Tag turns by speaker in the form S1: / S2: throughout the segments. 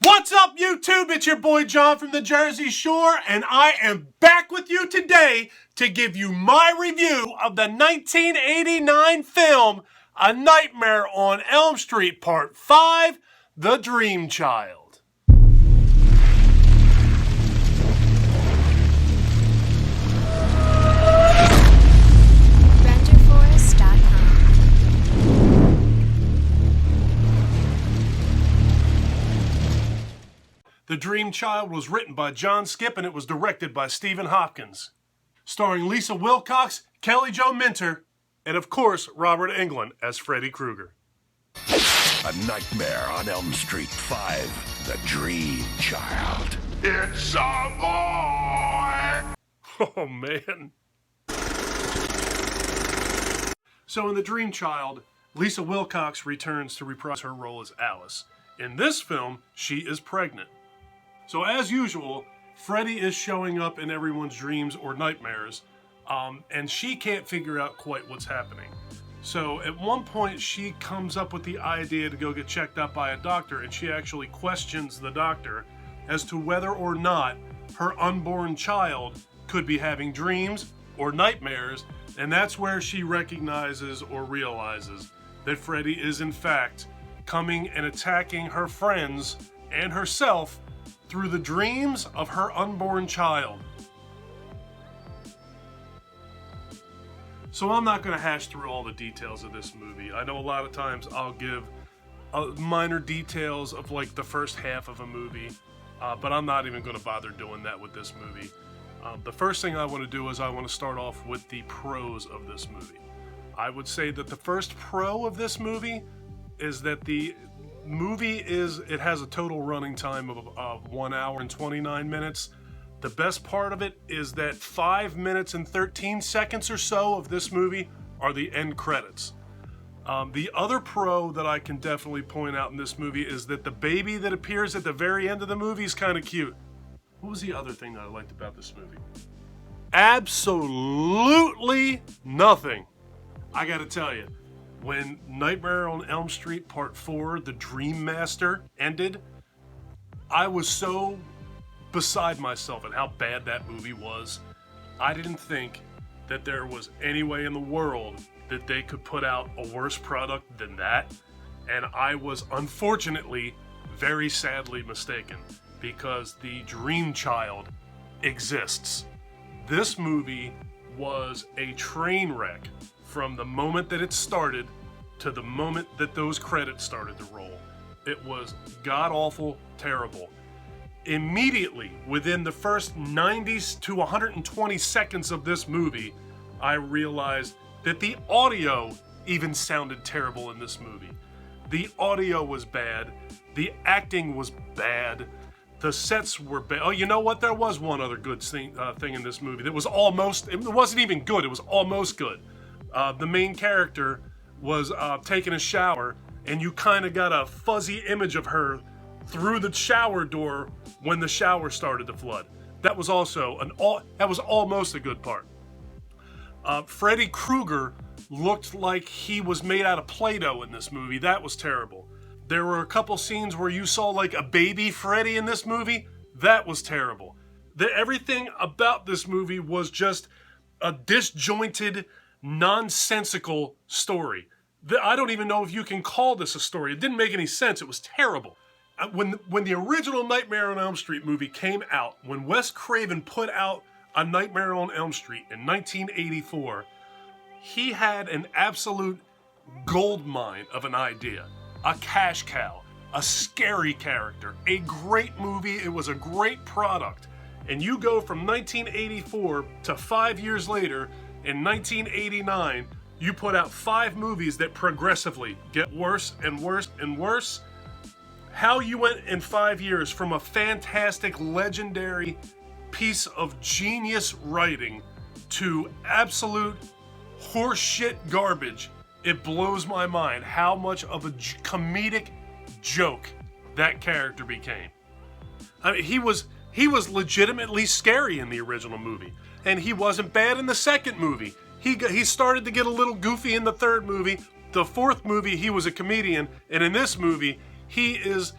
S1: What's up, YouTube? It's your boy John from the Jersey Shore, and I am back with you today to give you my review of the 1989 film A Nightmare on Elm Street Part 5, The Dream Child. The Dream Child was written by John Skipp and it was directed by Stephen Hopkins. Starring Lisa Wilcox, Kelly Jo Minter, and of course, Robert Englund as Freddy Krueger.
S2: A Nightmare on Elm Street 5, The Dream Child. It's a boy!
S1: Oh, man. So in The Dream Child, Lisa Wilcox returns to reprise her role as Alice. In this film, she is pregnant. So as usual, Freddy is showing up in everyone's dreams or nightmares, and she can't figure out quite what's happening. So at one point, she comes up with the idea to go get checked out by a doctor, and she actually questions the doctor as to whether or not her unborn child could be having dreams or nightmares, and that's where she recognizes or realizes that Freddy is in fact coming and attacking her friends and herself through the dreams of her unborn child. So I'm not going to hash through all the details of this movie. I know a lot of times I'll give minor details of like the first half of a movie, but I'm not even going to bother doing that with this movie. The first thing I want to do is I want to start off with the pros of this movie. I would say that the first pro of this movie is that the movie has a total running time of 1 hour and 29 minutes. The best part of it is that 5 minutes and 13 seconds or so of this movie are the end credits. The other pro that I can definitely point out in this movie is that the baby that appears at the very end of the movie is kind of cute. What was the other thing that I liked about this movie? Absolutely nothing. I gotta tell you, when Nightmare on Elm Street Part 4, The Dream Master, ended, I was so beside myself at how bad that movie was. I didn't think that there was any way in the world that they could put out a worse product than that. And I was unfortunately very sadly mistaken, because The Dream Child exists. This movie was a train wreck from the moment that it started to the moment that those credits started to roll. It was god-awful terrible. Immediately, within the first 90 to 120 seconds of this movie, I realized that the audio even sounded terrible in this movie. The audio was bad. The acting was bad. The sets were bad. Oh, you know what? There was one other good thing in this movie that was almost, it wasn't even good, it was almost good. The main character was taking a shower, and you kind of got a fuzzy image of her through the shower door when the shower started to flood. That was also that was almost a good part. Freddy Krueger looked like he was made out of Play-Doh in this movie. That was terrible. There were a couple scenes where you saw like a baby Freddy in this movie. That was terrible. Everything about this movie was just a disjointed, nonsensical story. I don't even know if you can call this a story. It didn't make any sense. It was terrible. When the original Nightmare on Elm Street movie came out, when Wes Craven put out A Nightmare on Elm Street in 1984, he had an absolute gold mine of an idea. A cash cow, a scary character, a great movie. It was a great product. And you go from 1984 to 5 years later, in 1989, you put out 5 movies that progressively get worse and worse and worse. How you went in 5 years from a fantastic, legendary piece of genius writing to absolute horseshit garbage, it blows my mind how much of a comedic joke that character became. I mean, he was legitimately scary in the original movie, and he wasn't bad in the second movie. He started to get a little goofy in the third movie. The fourth movie, he was a comedian, and in this movie, He's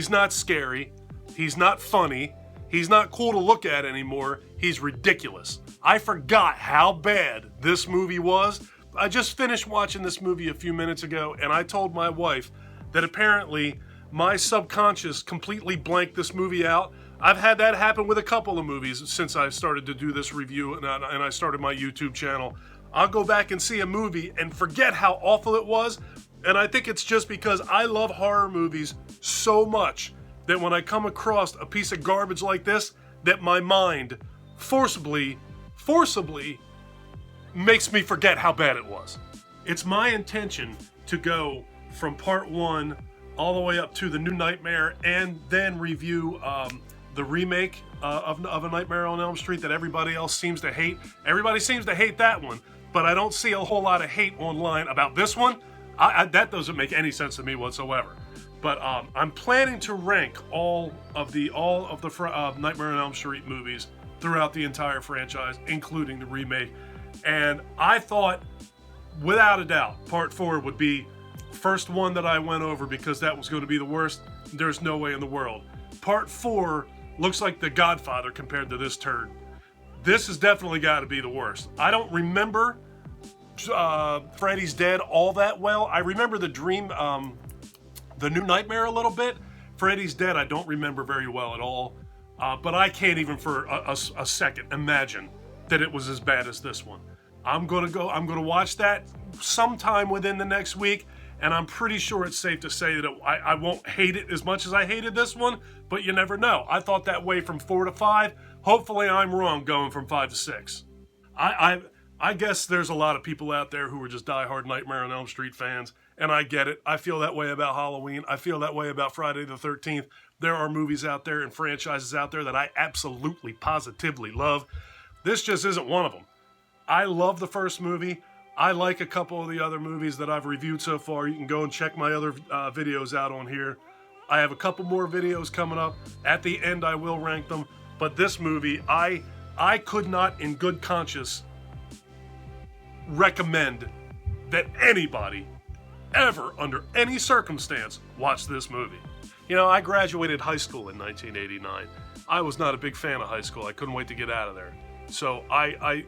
S1: not scary. He's not funny. He's not cool to look at anymore. He's ridiculous. I forgot how bad this movie was. I just finished watching this movie a few minutes ago, and I told my wife that apparently my subconscious completely blanked this movie out. I've had that happen with a couple of movies since I started to do this review and I started my YouTube channel. I'll go back and see a movie and forget how awful it was, and I think it's just because I love horror movies so much that when I come across a piece of garbage like this, that my mind forcibly makes me forget how bad it was. It's my intention to go from part 1 all the way up to the New Nightmare and then review the remake of A Nightmare on Elm Street that everybody else seems to hate. Everybody seems to hate that one, but I don't see a whole lot of hate online about this one. That doesn't make any sense to me whatsoever. But I'm planning to rank all of the Nightmare on Elm Street movies throughout the entire franchise, including the remake. And I thought, without a doubt, Part 4 would be first one that I went over because that was going to be the worst. There's no way in the world. Part 4 looks like The Godfather compared to this turd. This has definitely got to be the worst. I don't remember Freddy's Dead all that well. I remember the New Nightmare a little bit. Freddy's Dead I don't remember very well at all. But I can't even for a second imagine that it was as bad as this one. I'm gonna watch that sometime within the next week, and I'm pretty sure it's safe to say that I won't hate it as much as I hated this one, but you never know. I thought that way from 4 to 5. Hopefully I'm wrong going from 5 to 6. I guess there's a lot of people out there who are just diehard Nightmare on Elm Street fans, and I get it. I feel that way about Halloween. I feel that way about Friday the 13th. There are movies out there and franchises out there that I absolutely, positively love. This just isn't one of them. I love the first movie. I like a couple of the other movies that I've reviewed so far. You can go and check my other videos out on here. I have a couple more videos coming up. At the end, I will rank them. But this movie, I could not, in good conscience, recommend that anybody ever, under any circumstance, watch this movie. You know, I graduated high school in 1989. I was not a big fan of high school. I couldn't wait to get out of there. So I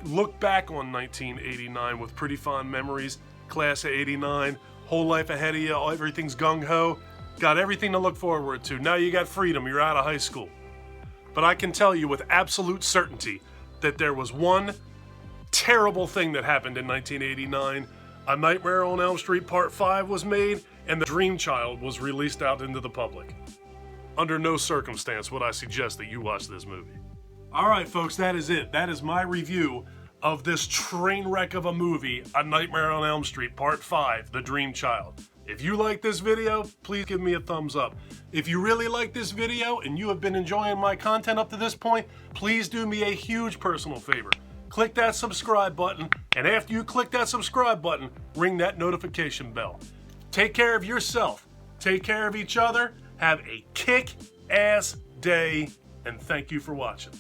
S1: look back on 1989 with pretty fond memories. Class of 89, whole life ahead of you, everything's gung-ho. Got everything to look forward to. Now you got freedom, you're out of high school. But I can tell you with absolute certainty that there was one terrible thing that happened in 1989. A Nightmare on Elm Street Part 5 was made, and The Dream Child was released out into the public. Under no circumstance would I suggest that you watch this movie. Alright folks, that is it. That is my review of this train wreck of a movie, A Nightmare on Elm Street Part 5, The Dream Child. If you like this video, please give me a thumbs up. If you really like this video and you have been enjoying my content up to this point, please do me a huge personal favor. Click that subscribe button, and after you click that subscribe button, ring that notification bell. Take care of yourself, take care of each other, have a kick-ass day, and thank you for watching.